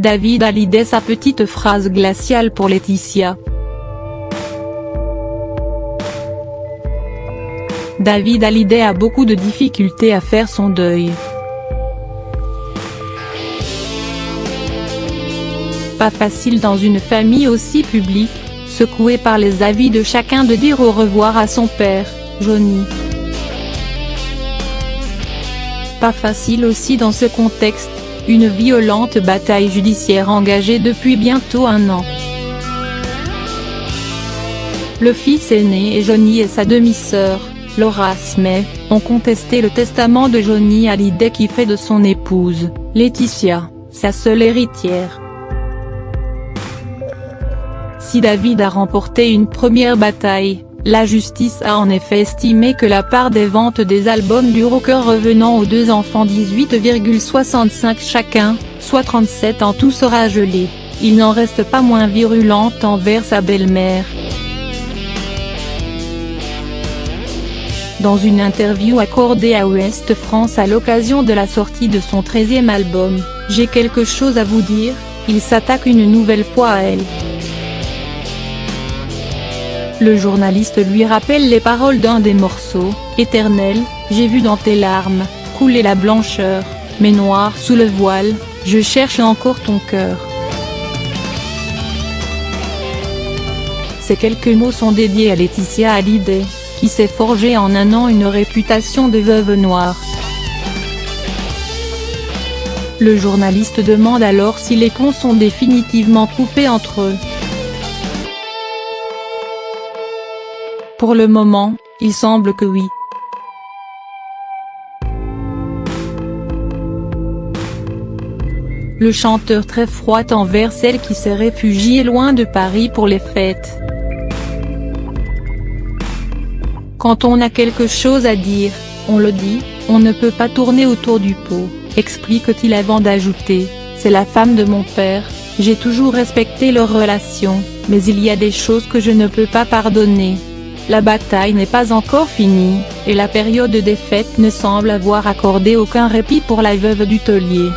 David Hallyday sa petite phrase glaciale pour Laetitia. David Hallyday a beaucoup de difficultés à faire son deuil. Pas facile dans une famille aussi publique, secouée par les avis de chacun de dire au revoir à son père, Johnny. Pas facile aussi dans ce contexte, une violente bataille judiciaire engagée depuis bientôt 1 an. Le fils aîné et Johnny et sa demi-sœur, Laura Smith, ont contesté le testament de Johnny Hallyday qui fait de son épouse, Laetitia, sa seule héritière. Si David a remporté une première bataille, la justice a en effet estimé que la part des ventes des albums du rocker revenant aux 2 enfants 18,65 chacun, soit 37 en tout sera gelée. Il n'en reste pas moins virulente envers sa belle-mère. Dans une interview accordée à Ouest France à l'occasion de la sortie de son 13e album, « J'ai quelque chose à vous dire », il s'attaque une nouvelle fois à elle. Le journaliste lui rappelle les paroles d'un des morceaux, « Éternel, j'ai vu dans tes larmes, couler la blancheur, mais noir sous le voile, je cherche encore ton cœur ». Ces quelques mots sont dédiés à Laetitia Hallyday, qui s'est forgée en 1 an une réputation de veuve noire. Le journaliste demande alors si les ponts sont définitivement coupés entre eux. Pour le moment, il semble que oui. Le chanteur très froid envers celle qui s'est réfugiée loin de Paris pour les fêtes. Quand on a quelque chose à dire, on le dit, on ne peut pas tourner autour du pot, explique-t-il avant d'ajouter, c'est la femme de mon père, j'ai toujours respecté leur relation, mais il y a des choses que je ne peux pas pardonner. La bataille n'est pas encore finie, et la période des fêtes ne semble avoir accordé aucun répit pour la veuve du taulier.